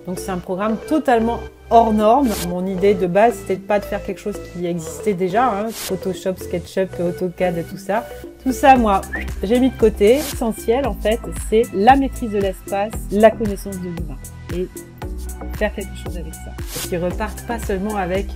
Donc c'est un programme totalement hors norme. Mon idée de base, c'était pas de faire quelque chose qui existait déjà, hein, Photoshop, SketchUp, AutoCAD et tout ça. Tout ça, moi, j'ai mis de côté. L'essentiel, en fait, c'est la maîtrise de l'espace, la connaissance de l'humain. Et faire quelque chose avec ça. Ils repartent pas seulement avec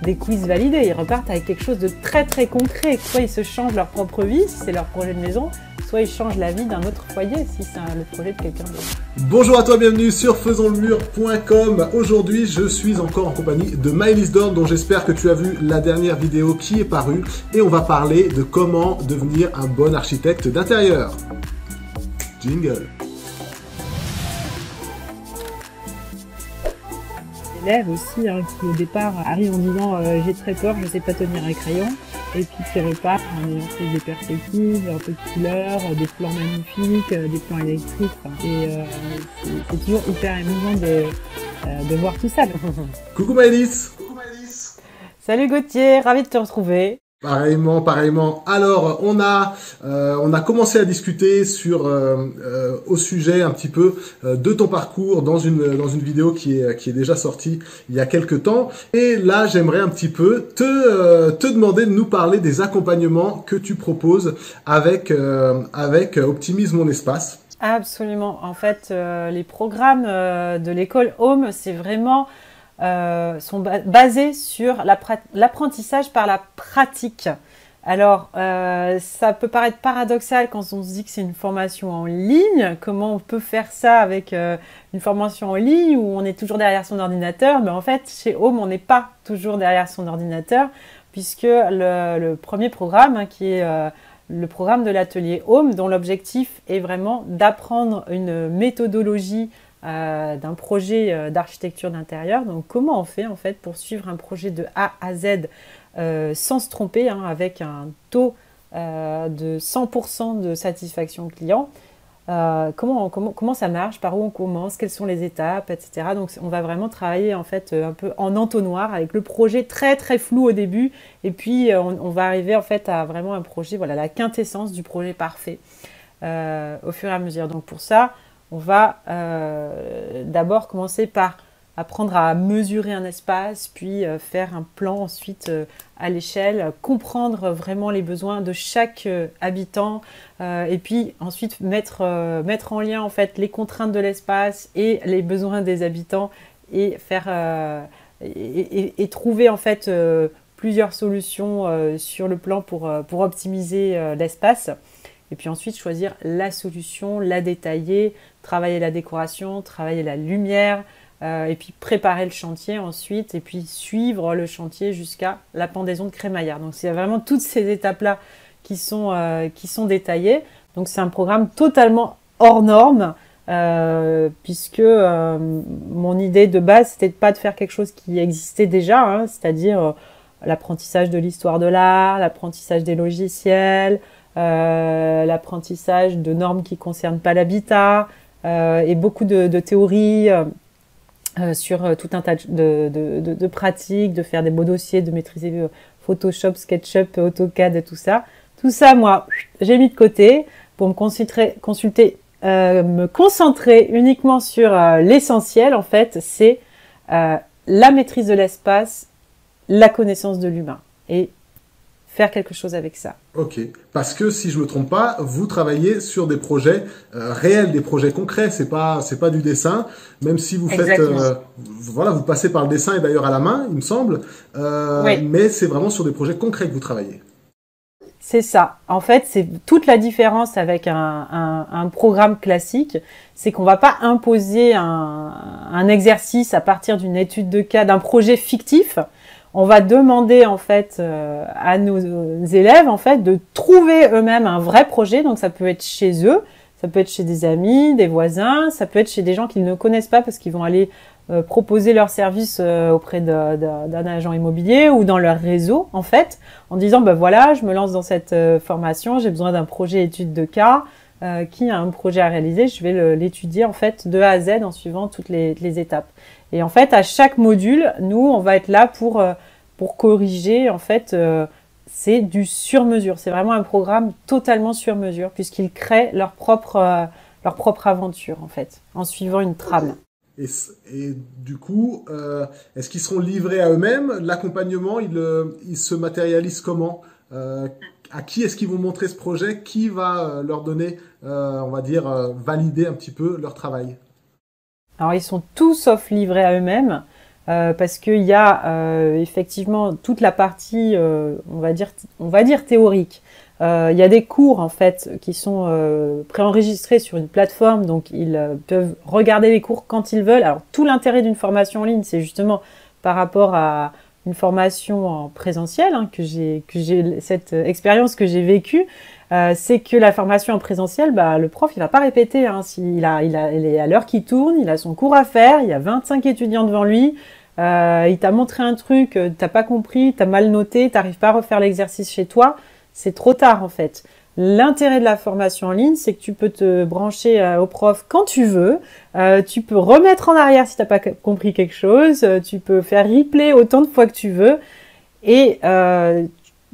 des quiz validés, ils repartent avec quelque chose de très très concret. Soit ils se changent leur propre vie, si c'est leur projet de maison, soit ils changent la vie d'un autre foyer, si c'est le projet de quelqu'un d'autre. Bonjour à toi, bienvenue sur faisonslemur.com. Aujourd'hui, je suis encore en compagnie de Maëlys Dorn, dont j'espère que tu as vu la dernière vidéo qui est parue. Et on va parler de comment devenir un bon architecte d'intérieur. Jingle. Élèves aussi, hein, qui au départ arrivent en disant j'ai très peur, je sais pas tenir un crayon, et puis qui repartent en ayant fait des perspectives, un peu de couleurs, des plans magnifiques, des plans électriques. Et c'est toujours hyper émouvant de voir tout ça. Coucou Maëlys. Salut Gauthier, ravi de te retrouver. Pareillement. Alors, on a commencé à discuter au sujet un petit peu de ton parcours dans une vidéo qui est déjà sortie il y a quelques temps. Et là, j'aimerais un petit peu te demander de nous parler des accompagnements que tu proposes avec Optimise mon espace. Absolument. En fait, les programmes de l'école Home, c'est vraiment sont basés sur l'apprentissage par la pratique. Alors, ça peut paraître paradoxal quand on se dit que c'est une formation en ligne. Comment on peut faire ça avec une formation en ligne où on est toujours derrière son ordinateur? Mais en fait, chez Home, on n'est pas toujours derrière son ordinateur, puisque le premier programme, hein, qui est le programme de l'atelier Home, dont l'objectif est vraiment d'apprendre une méthodologie d'un projet d'architecture d'intérieur. Donc comment on fait en fait pour suivre un projet de A à Z sans se tromper, hein, avec un taux de 100% de satisfaction client. Comment ça marche, par où on commence, quelles sont les étapes, etc. Donc on va vraiment travailler en fait un peu en entonnoir avec le projet très très flou au début, et puis on va arriver en fait à vraiment un projet, voilà, la quintessence du projet parfait au fur et à mesure. Donc pour ça, on va d'abord commencer par apprendre à mesurer un espace, puis faire un plan ensuite à l'échelle, comprendre vraiment les besoins de chaque habitant, et puis ensuite mettre en lien en fait les contraintes de l'espace et les besoins des habitants, et et trouver en fait plusieurs solutions sur le plan pour optimiser l'espace. Et puis ensuite choisir la solution, la détailler, travailler la décoration, travailler la lumière, et puis préparer le chantier ensuite, et puis suivre le chantier jusqu'à la pendaison de crémaillère. Donc c'est vraiment toutes ces étapes-là qui sont détaillées. Donc c'est un programme totalement hors norme, puisque mon idée de base, c'était pas de faire quelque chose qui existait déjà, hein, c'est-à-dire l'apprentissage de l'histoire de l'art, l'apprentissage des logiciels, l'apprentissage de normes qui ne concernent pas l'habitat, et beaucoup de théories sur tout un tas de pratiques, de faire des beaux dossiers, de maîtriser Photoshop, SketchUp, AutoCAD et tout ça. Tout ça, moi, j'ai mis de côté pour me concentrer uniquement sur l'essentiel. En fait, c'est la maîtrise de l'espace, la connaissance de l'humain, et faire quelque chose avec ça. Ok, parce que si je me trompe pas, vous travaillez sur des projets réels, des projets concrets. C'est pas du dessin, même si vous faites, voilà, vous passez par le dessin et d'ailleurs à la main, il me semble. Oui. Mais c'est vraiment sur des projets concrets que vous travaillez. C'est ça. En fait, c'est toute la différence avec un programme classique, c'est qu'on va pas imposer un exercice à partir d'une étude de cas, d'un projet fictif. On va demander en fait à nos élèves en fait de trouver eux-mêmes un vrai projet. Donc ça peut être chez eux, ça peut être chez des amis, des voisins, ça peut être chez des gens qu'ils ne connaissent pas parce qu'ils vont aller proposer leurs services auprès d'un agent immobilier ou dans leur réseau en fait, en disant ben voilà, je me lance dans cette formation, j'ai besoin d'un projet étude de cas. Qui a un projet à réaliser, je vais l'étudier en fait de A à Z en suivant toutes les étapes. Et en fait, à chaque module, nous, on va être là pour corriger. En fait, c'est du sur-mesure. C'est vraiment un programme totalement sur-mesure puisqu'ils créent leur propre aventure en fait, en suivant une trame. Et du coup, est-ce qu'ils seront livrés à eux-mêmes? L'accompagnement, il se matérialise comment? À qui est-ce qu'ils vont montrer ce projet? Qui va leur donner, on va dire, valider un petit peu leur travail? Alors, ils sont tous sauf livrés à eux-mêmes, parce qu'il y a effectivement toute la partie, on va dire théorique. Il y a des cours en fait qui sont préenregistrés sur une plateforme, donc ils peuvent regarder les cours quand ils veulent. Alors, tout l'intérêt d'une formation en ligne, c'est justement par rapport à une formation en présentiel, hein, que j'ai cette expérience que j'ai vécue. C'est que la formation en présentiel, bah, le prof, il va pas répéter, hein. Il est à l'heure qui tourne, il a son cours à faire, il y a 25 étudiants devant lui, il t'a montré un truc, t'as pas compris, t'as mal noté, t'arrives pas à refaire l'exercice chez toi, c'est trop tard, en fait. L'intérêt de la formation en ligne, c'est que tu peux te brancher au prof quand tu veux, tu peux remettre en arrière si t'as pas compris quelque chose, tu peux faire replay autant de fois que tu veux, et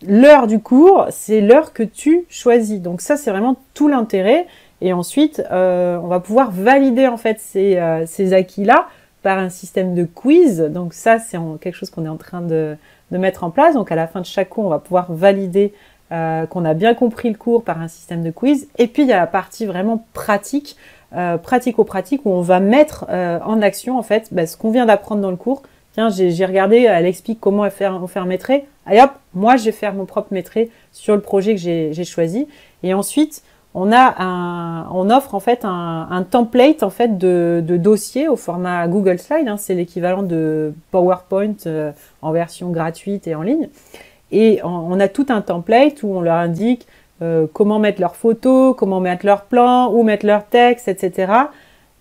l'heure du cours, c'est l'heure que tu choisis. Donc ça, c'est vraiment tout l'intérêt. Et ensuite, on va pouvoir valider en fait ces acquis-là par un système de quiz. Donc ça, c'est quelque chose qu'on est en train de mettre en place. Donc à la fin de chaque cours, on va pouvoir valider qu'on a bien compris le cours par un système de quiz. Et puis, il y a la partie vraiment pratique, pratico-pratique, où on va mettre en action en fait ce qu'on vient d'apprendre dans le cours. Tiens, j'ai regardé, elle explique comment on fait un maîtrise. Allez hop, moi je vais faire mon propre maîtrise sur le projet que j'ai choisi. Et ensuite, on offre en fait un template en fait de dossier au format Google Slide. Hein, c'est l'équivalent de PowerPoint en version gratuite et en ligne. Et on a tout un template où on leur indique comment mettre leurs photos, comment mettre leurs plans, où mettre leurs textes, etc.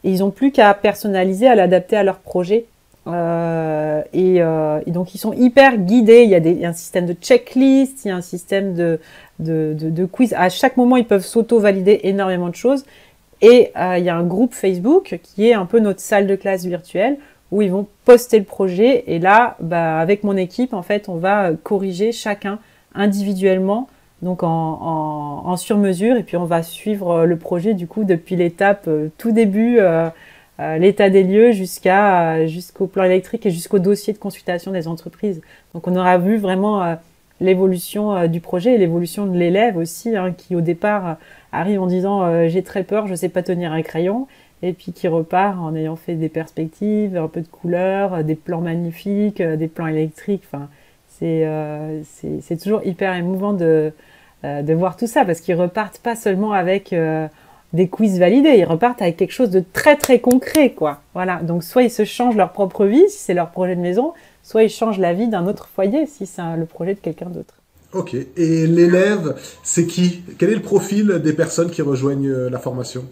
Et ils n'ont plus qu'à personnaliser, à l'adapter à leur projet. Et donc ils sont hyper guidés. Il y a un système de checklist, il y a un système de quiz. À chaque moment, ils peuvent s'auto-valider énormément de choses. Et il y a un groupe Facebook qui est un peu notre salle de classe virtuelle où ils vont poster le projet. Et là, avec mon équipe, en fait, on va corriger chacun individuellement, donc en sur-mesure. Et puis on va suivre le projet du coup depuis l'étape tout début. L'état des lieux jusqu'au plan électrique et jusqu'au dossier de consultation des entreprises. Donc on aura vu vraiment l'évolution du projet et l'évolution de l'élève aussi, hein, qui au départ arrive en disant j'ai très peur, je sais pas tenir un crayon, et puis qui repart en ayant fait des perspectives, un peu de couleurs, des plans magnifiques, des plans électriques. Enfin, c'est toujours hyper émouvant de voir tout ça, parce qu'ils repartent pas seulement avec des quiz validés, ils repartent avec quelque chose de très très concret, quoi. Voilà. Donc soit ils se changent leur propre vie si c'est leur projet de maison, soit ils changent la vie d'un autre foyer si c'est le projet de quelqu'un d'autre. Ok. Et l'élève, c'est qui? Quel est le profil des personnes qui rejoignent la formation?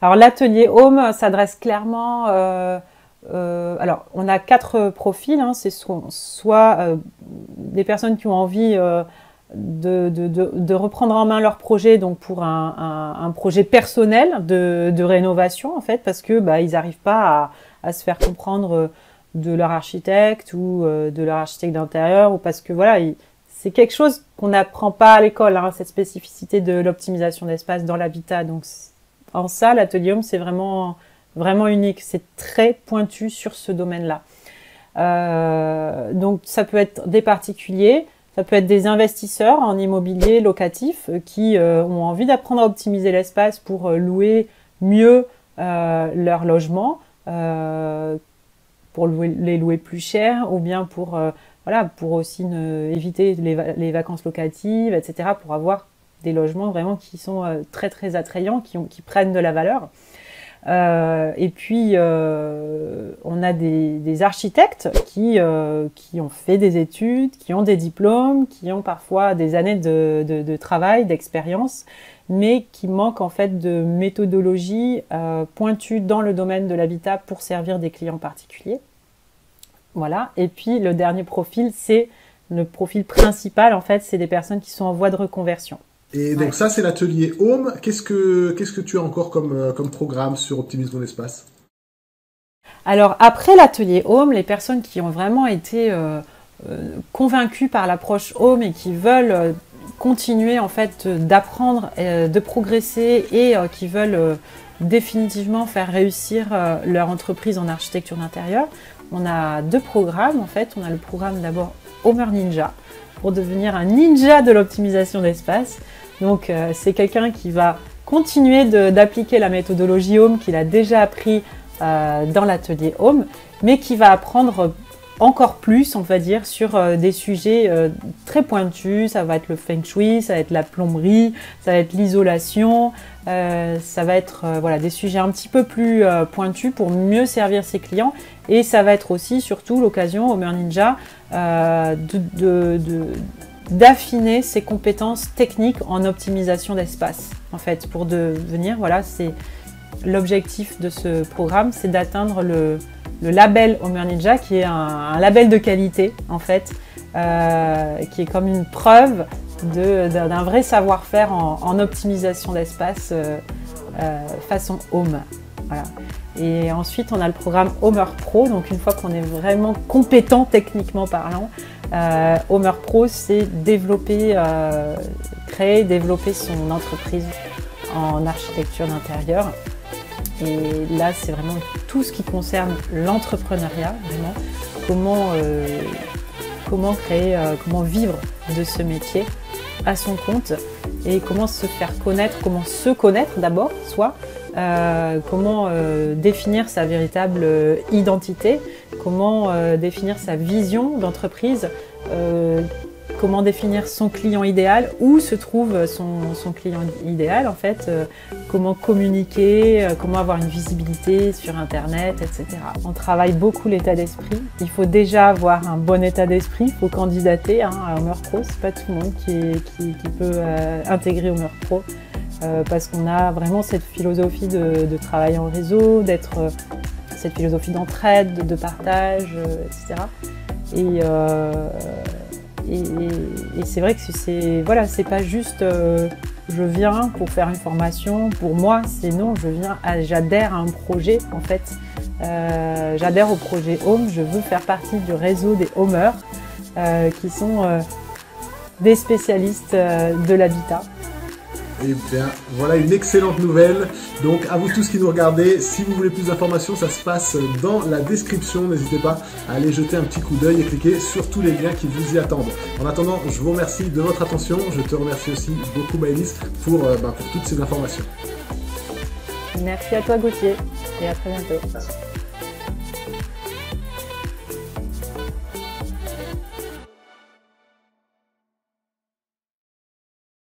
Alors l'atelier Home s'adresse clairement. Alors on a 4 profils. Hein. C'est soit des personnes qui ont envie de reprendre en main leur projet, donc pour un projet personnel de rénovation en fait, parce que ils n'arrivent pas à se faire comprendre de leur architecte ou de leur architecte d'intérieur, ou parce que voilà, c'est quelque chose qu'on n'apprend pas à l'école, hein, cette spécificité de l'optimisation d'espace dans l'habitat. Donc en ça, l'atelier Home, c'est vraiment vraiment unique, c'est très pointu sur ce domaine-là. Donc ça peut être des particuliers. Ça peut être des investisseurs en immobilier locatif qui ont envie d'apprendre à optimiser l'espace pour louer mieux leur logement, pour les louer plus cher, ou bien pour aussi éviter les vacances locatives, etc., pour avoir des logements vraiment qui sont très très attrayants, qui prennent de la valeur. Et puis on a des architectes qui ont fait des études, qui ont des diplômes, qui ont parfois des années de travail, d'expérience, mais qui manquent en fait de méthodologie pointue dans le domaine de l'habitat pour servir des clients particuliers. Voilà. Et puis le dernier profil, c'est le profil principal en fait, c'est des personnes qui sont en voie de reconversion. Et donc ça, c'est l'atelier Home. Qu'est-ce que tu as encore comme programme sur Optimise mon espace? Alors après l'atelier Home, les personnes qui ont vraiment été convaincues par l'approche Home et qui veulent continuer en fait d'apprendre, de progresser, et qui veulent définitivement faire réussir leur entreprise en architecture d'intérieur. On a 2 programmes en fait. On a le programme d'abord Homer Ninja pour devenir un ninja de l'optimisation d'espace. Donc c'est quelqu'un qui va continuer d'appliquer la méthodologie Home qu'il a déjà appris dans l'atelier Home, mais qui va apprendre encore plus, on va dire, sur des sujets très pointus. Ça va être le feng shui, ça va être la plomberie, ça va être l'isolation, ça va être voilà, des sujets un petit peu plus pointus pour mieux servir ses clients. Et ça va être aussi, surtout, l'occasion, Homer Ninja, d'affiner ses compétences techniques en optimisation d'espace. En fait, pour devenir, voilà, c'est l'objectif de ce programme, c'est d'atteindre le label Homer Ninja, qui est un label de qualité, en fait, qui est comme une preuve d'un vrai savoir-faire en optimisation d'espace façon Home. Voilà. Et ensuite, on a le programme Homer Pro. Donc, une fois qu'on est vraiment compétent techniquement parlant, Homer Pro, c'est créer, développer son entreprise en architecture d'intérieur. Et là, c'est vraiment tout ce qui concerne l'entrepreneuriat, vraiment. Comment créer, comment vivre de ce métier à son compte et comment se faire connaître, comment se connaître d'abord, comment définir sa véritable identité, comment définir sa vision d'entreprise, comment définir son client idéal, où se trouve son client idéal en fait, comment communiquer, comment avoir une visibilité sur internet, etc. On travaille beaucoup l'état d'esprit. Il faut déjà avoir un bon état d'esprit, il faut candidater à Homer Pro. C'est pas tout le monde qui peut intégrer Homer Pro parce qu'on a vraiment cette philosophie de travailler en réseau, cette philosophie d'entraide, de partage, etc. Et c'est vrai que c'est pas juste je viens pour faire une formation. Pour moi, c'est non, j'adhère à un projet en fait. J'adhère au projet Home, je veux faire partie du réseau des Homers qui sont des spécialistes de l'habitat. Eh bien, voilà une excellente nouvelle. Donc, à vous tous qui nous regardez, si vous voulez plus d'informations, ça se passe dans la description. N'hésitez pas à aller jeter un petit coup d'œil et cliquer sur tous les liens qui vous y attendent. En attendant, je vous remercie de votre attention. Je te remercie aussi beaucoup, Maëlys, pour toutes ces informations. Merci à toi, Gauthier, et à très bientôt. Merci.